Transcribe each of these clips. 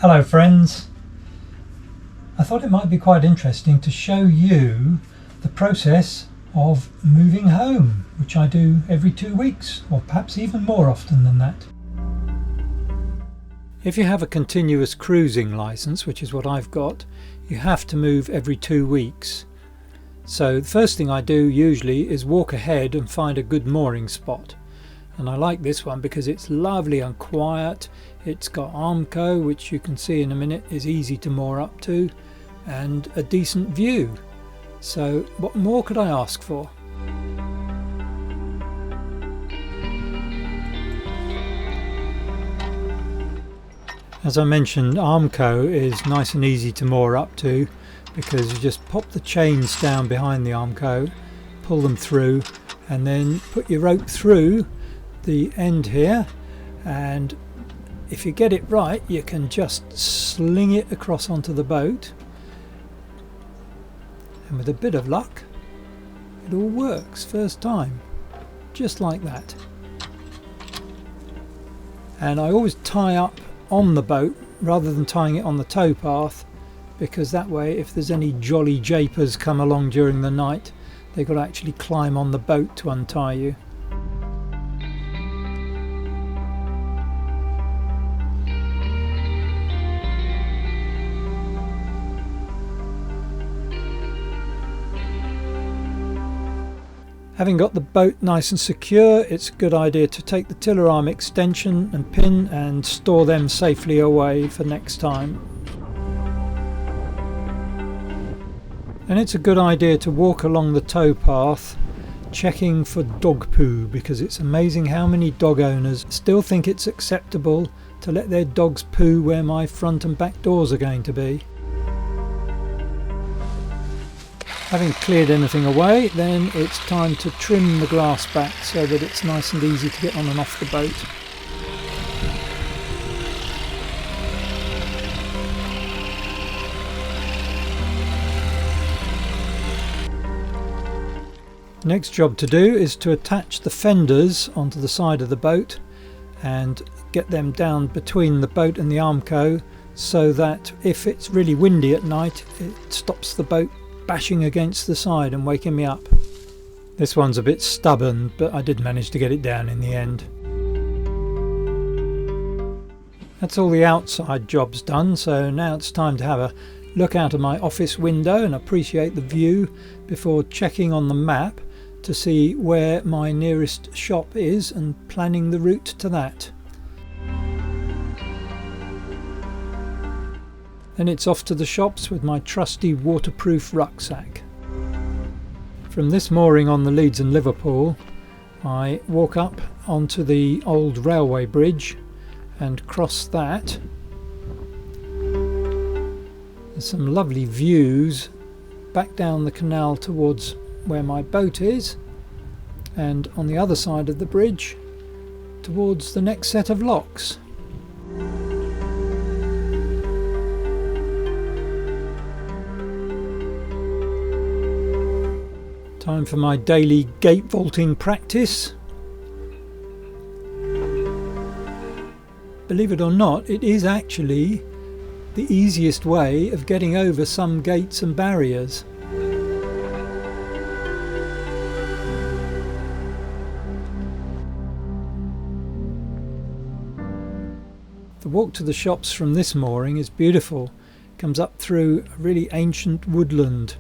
Hello friends, I thought it might be quite interesting to show you the process of moving home, which I do every 2 weeks, or perhaps even more often than that. If you have a continuous cruising license, which is what I've got, you have to move every 2 weeks. So the first thing I do usually is walk ahead and find a good mooring spot. And I like this one because it's lovely and quiet. It's got Armco, which you can see in a minute is easy to moor up to, and a decent view. So what more could I ask for? As I mentioned, Armco is nice and easy to moor up to because you just pop the chains down behind the Armco, pull them through, and then put your rope through the end here, and if you get it right you can just sling it across onto the boat, and with a bit of luck it all works first time, just like that. And I always tie up on the boat rather than tying it on the towpath, because that way if there's any jolly japers come along during the night they've got to actually climb on the boat to untie you. Having got the boat nice and secure, it's a good idea to take the tiller arm extension and pin and store them safely away for next time. And it's a good idea to walk along the towpath checking for dog poo, because it's amazing how many dog owners still think it's acceptable to let their dogs poo where my front and back doors are going to be. Having cleared anything away, then it's time to trim the grass back so that it's nice and easy to get on and off the boat. Next job to do is to attach the fenders onto the side of the boat and get them down between the boat and the Armco, so that if it's really windy at night it stops the boat bashing against the side and waking me up. This one's a bit stubborn, but I did manage to get it down in the end. That's all the outside jobs done, so now it's time to have a look out of my office window and appreciate the view before checking on the map to see where my nearest shop is and planning the route to that. Then it's off to the shops with my trusty waterproof rucksack. From this mooring on the Leeds and Liverpool, I walk up onto the old railway bridge and cross that. There's some lovely views back down the canal towards where my boat is, and on the other side of the bridge towards the next set of locks. Time for my daily gate vaulting practice. Believe it or not, it is actually the easiest way of getting over some gates and barriers. The walk to the shops from this mooring is beautiful. It comes up through a really ancient woodland.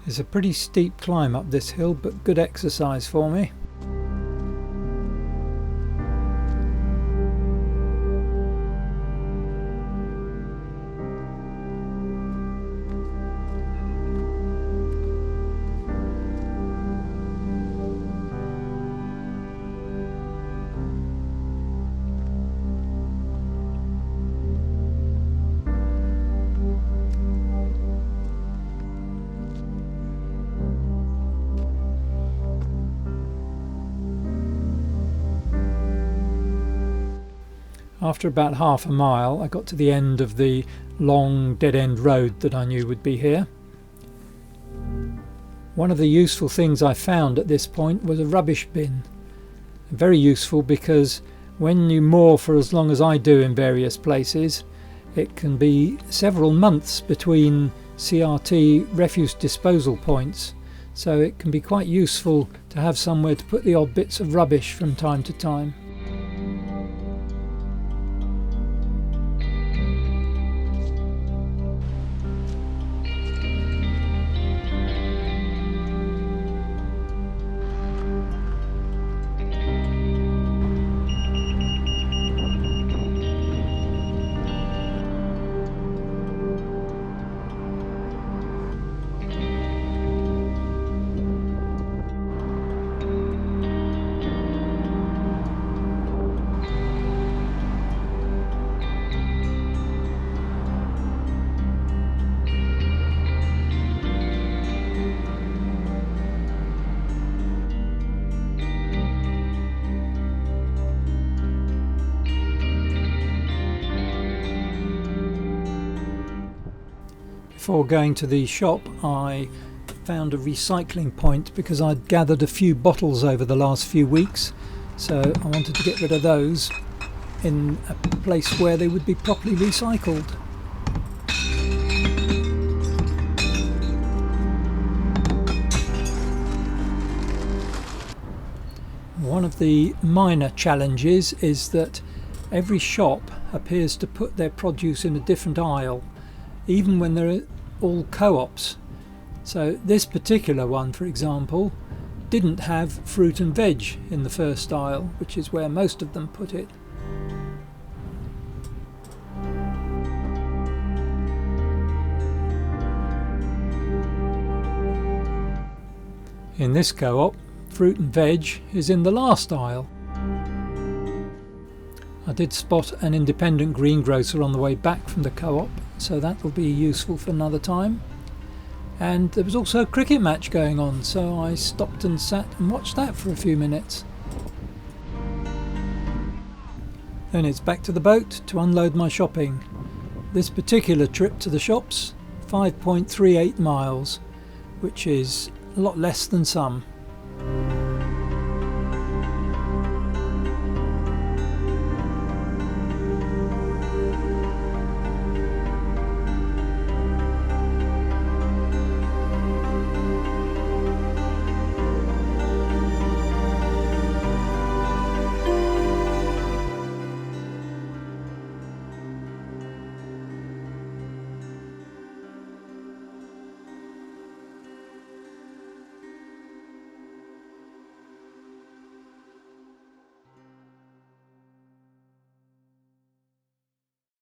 It's a pretty steep climb up this hill, but good exercise for me. After about half a mile, I got to the end of the long dead-end road that I knew would be here. One of the useful things I found at this point was a rubbish bin, Very useful because when you moor for as long as I do in various places, it can be several months between CRT refuse disposal points, so it can be quite useful to have somewhere to put the odd bits of rubbish from time to time. Before going to the shop, I found a recycling point because I'd gathered a few bottles over the last few weeks, so I wanted to get rid of those in a place where they would be properly recycled. One of the minor challenges is that every shop appears to put their produce in a different aisle, even when they're all co-ops. So this particular one, for example, didn't have fruit and veg in the first aisle, which is where most of them put it. In this co-op, fruit and veg is in the last aisle. I did spot an independent greengrocer on the way back from the co-op, so that will be useful for another time. And there was also a cricket match going on, so I stopped and sat and watched that for a few minutes. Then it's back to the boat to unload my shopping. This particular trip to the shops, 5.38 miles, which is a lot less than some.